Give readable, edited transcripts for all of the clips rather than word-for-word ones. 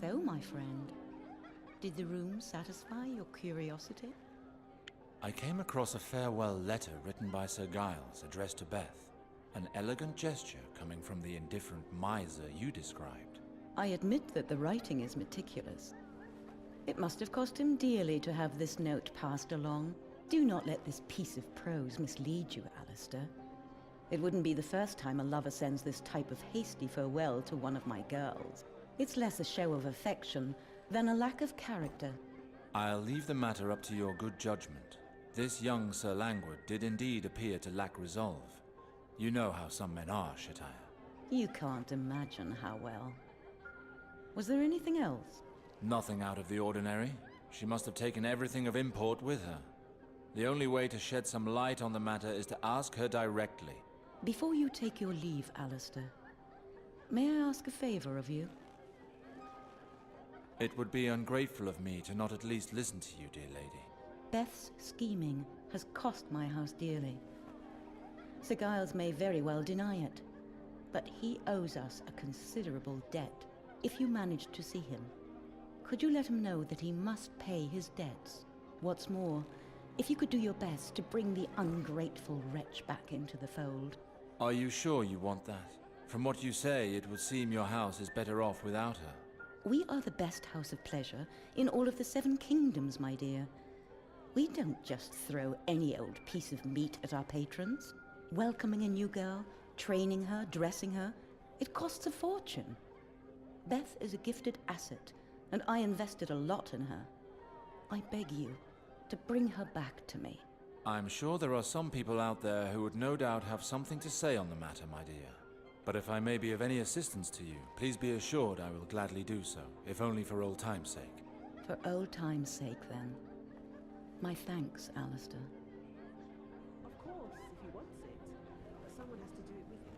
So, my friend, did the room satisfy your curiosity? I came across a farewell letter written by Sir Giles addressed to Beth. An elegant gesture coming from the indifferent miser you described. I admit that the writing is meticulous. It must have cost him dearly to have this note passed along. Do not let this piece of prose mislead you, Alistair. It wouldn't be the first time a lover sends this type of hasty farewell to one of my girls. It's less a show of affection than a lack of character. I'll leave the matter up to your good judgment. This young Sir Langwood did indeed appear to lack resolve. You know how some men are, Shataya. You can't imagine how well. Was there anything else? Nothing out of the ordinary. She must have taken everything of import with her. The only way to shed some light on the matter is to ask her directly. Before you take your leave, Alistair, may I ask a favor of you? It would be ungrateful of me to not at least listen to you, dear lady. Beth's scheming has cost my house dearly. Sir Giles may very well deny it, but he owes us a considerable debt. If you manage to see him, could you let him know that he must pay his debts? What's more, if you could do your best to bring the ungrateful wretch back into the fold. Are you sure you want that? From what you say, it would seem your house is better off without her. We are the best house of pleasure in all of the 7 kingdoms, my dear. We don't just throw any old piece of meat at our patrons. Welcoming a new girl, training her, dressing her, it costs a fortune. Beth is a gifted asset, and I invested a lot in her. I beg you to bring her back to me. I'm sure there are some people out there who would no doubt have something to say on the matter, my dear. But if I may be of any assistance to you, please be assured I will gladly do so, if only for old time's sake. For old time's sake, then. My thanks, Alistair. Of course, if he wants it. But someone has to do it with him.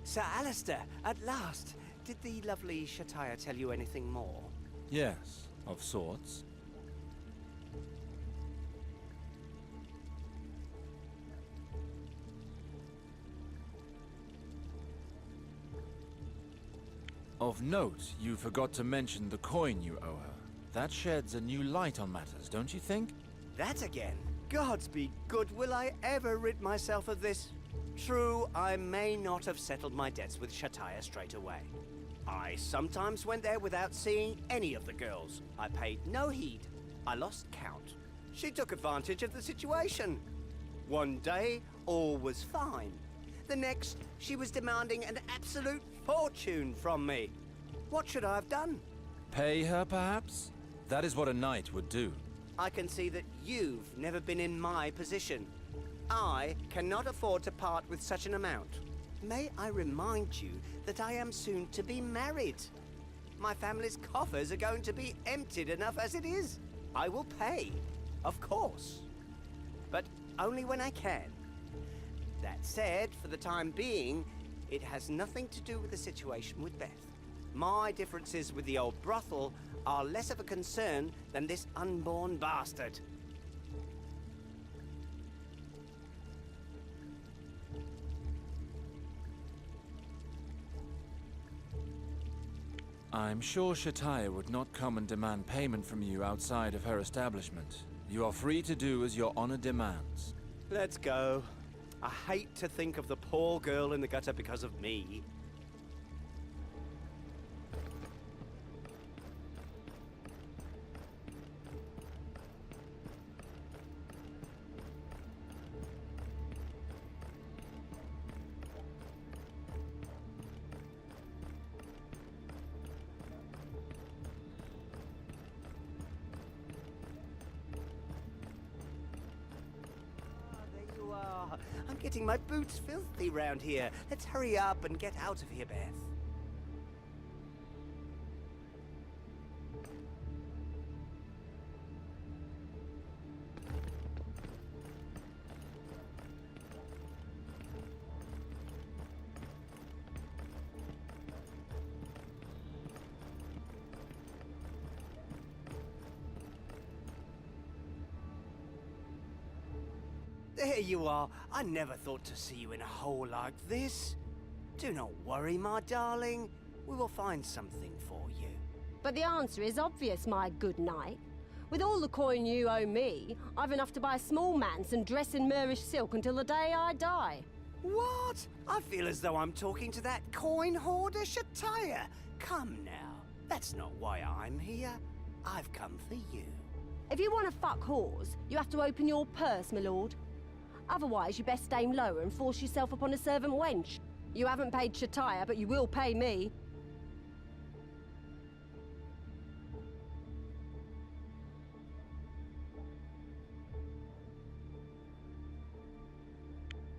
Sir Alistair, at last! Did the lovely Shataya tell you anything more? Yes, of sorts. Of note, you forgot to mention the coin you owe her. That sheds a new light on matters, don't you think? That again? Gods be good, will I ever rid myself of this? True, I may not have settled my debts with Shataya straight away. I sometimes went there without seeing any of the girls. I paid no heed. I lost count. She took advantage of the situation. One day, all was fine. The next, she was demanding an absolute fortune from me. What should I have done? Pay her, perhaps? That is what a knight would do. I can see that you've never been in my position. I cannot afford to part with such an amount. May I remind you that I am soon to be married. My family's coffers are going to be emptied enough as it is. I will pay, of course, but only when I can. That said, for the time being, it has nothing to do with the situation with Beth. My differences with the old brothel are less of a concern than this unborn bastard. I'm sure Shataya would not come and demand payment from you outside of her establishment. You are free to do as your honor demands. Let's go. I hate to think of the poor girl in the gutter because of me. I'm getting my boots filthy round here. Let's hurry up and get out of here, Beth. There you are. I never thought to see you in a hole like this. Do not worry, my darling. We will find something for you. But the answer is obvious, my good knight. With all the coin you owe me, I've enough to buy a small manse and dress in Moorish silk until the day I die. What? I feel as though I'm talking to that coin hoarder, Shataya. Come now. That's not why I'm here. I've come for you. If you want to fuck whores, you have to open your purse, my lord. Otherwise, you best aim lower and force yourself upon a servant wench. You haven't paid Shataya, but you will pay me.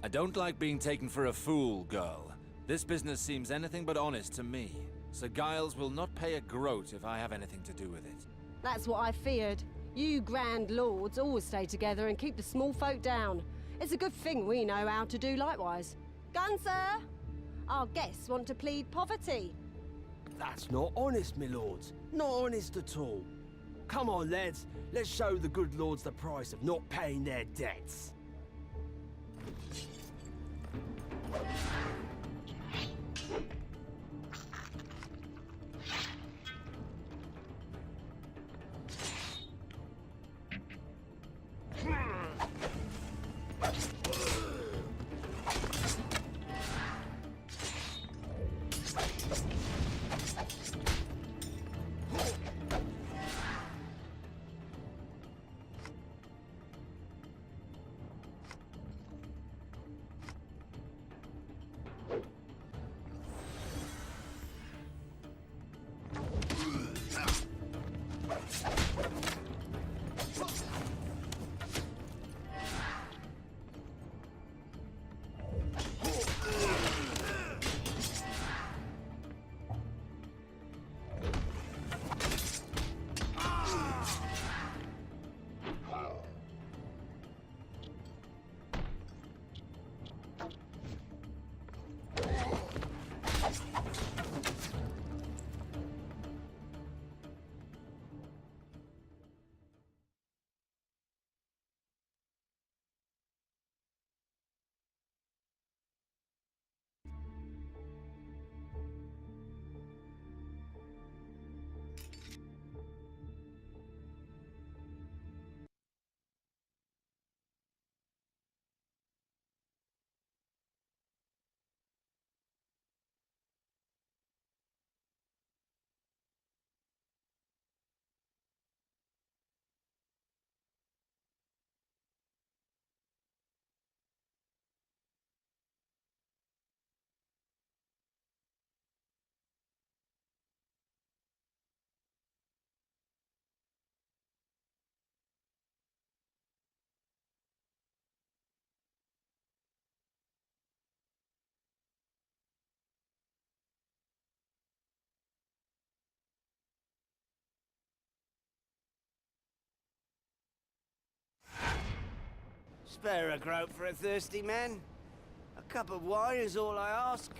I don't like being taken for a fool, girl. This business seems anything but honest to me. Sir Giles will not pay a groat if I have anything to do with it. That's what I feared. You grand lords always stay together and keep the small folk down. It's a good thing we know how to do likewise. Gun, sir! Our guests want to plead poverty. That's not honest, my lords. Not honest at all. Come on, lads. Let's show the good lords the price of not paying their debts. Spare a groat for a thirsty man. A cup of wine is all I ask.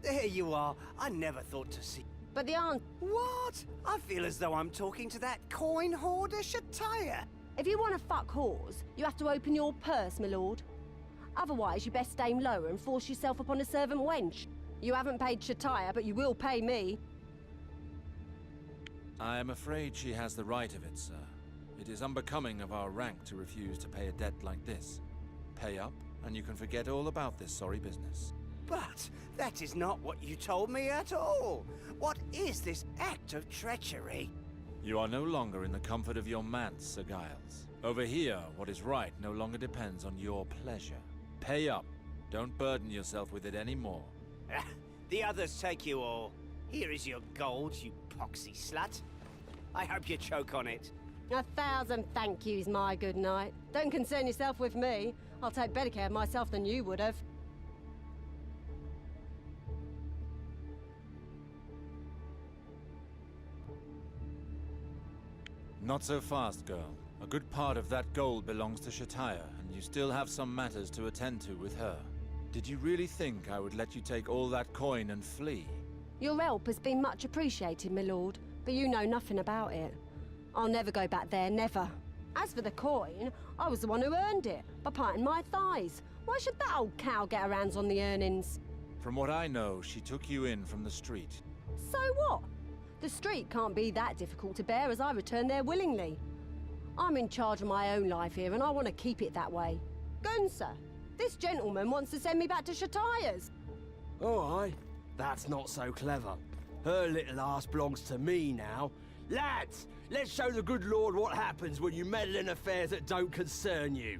There you are. I never thought to see... But the answer... What? I feel as though I'm talking to that coin hoarder, Shataya. If you want to fuck whores, you have to open your purse, my lord. Otherwise, you best aim lower and force yourself upon a servant wench. You haven't paid Shataya, but you will pay me. I am afraid she has the right of it, sir. It is unbecoming of our rank to refuse to pay a debt like this. Pay up, and you can forget all about this sorry business. But that is not what you told me at all. What is this act of treachery? You are no longer in the comfort of your manse, Sir Giles. Over here, what is right no longer depends on your pleasure. Pay up, Don't burden yourself with it anymore. The others take you all. Here is your gold, you poxy slut. I hope you choke on it. 1,000 thank yous, my good knight. Don't concern yourself with me. I'll take better care of myself than you would have. Not so fast, girl. A good part of that gold belongs to Shataya, and you still have some matters to attend to with her. Did you really think I would let you take all that coin and flee? Your help has been much appreciated, my lord, but you know nothing about it. I'll never go back there, never. As for the coin, I was the one who earned it, by parting my thighs. Why should that old cow get her hands on the earnings? From what I know, she took you in from the street. So what? The street can't be that difficult to bear as I return there willingly. I'm in charge of my own life here, and I want to keep it that way. Gunsir, this gentleman wants to send me back to Shataya's. Oh, aye. That's not so clever. Her little ass belongs to me now. Lads, let's show the good lord what happens when you meddle in affairs that don't concern you.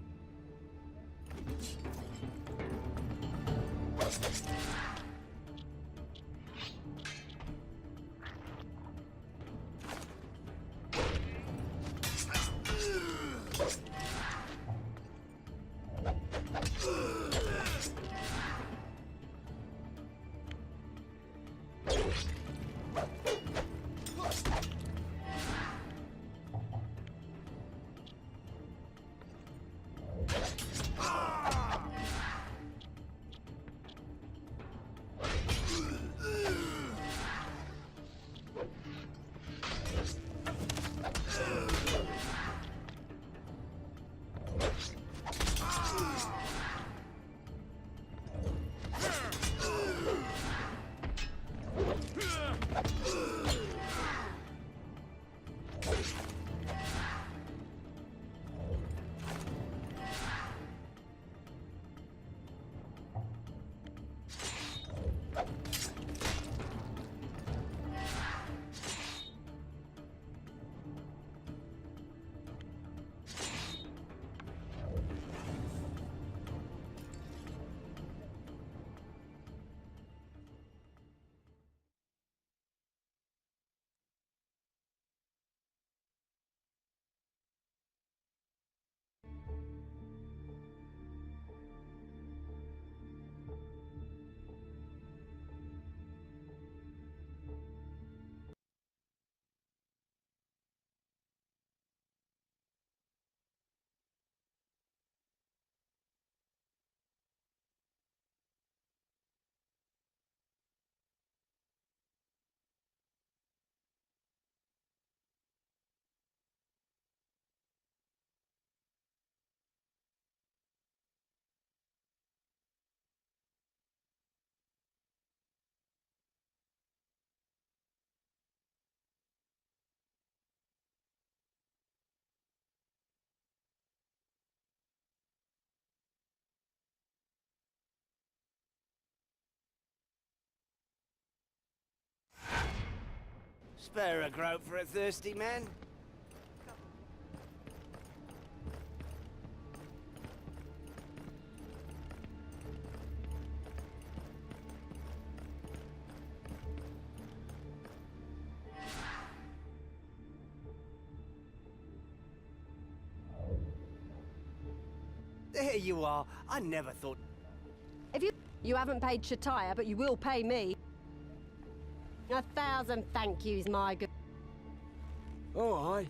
Spare a groat for a thirsty man. There you are. I never thought... If you haven't paid Shataya, but you will pay me. 1,000 thank yous, my good... Oh, aye.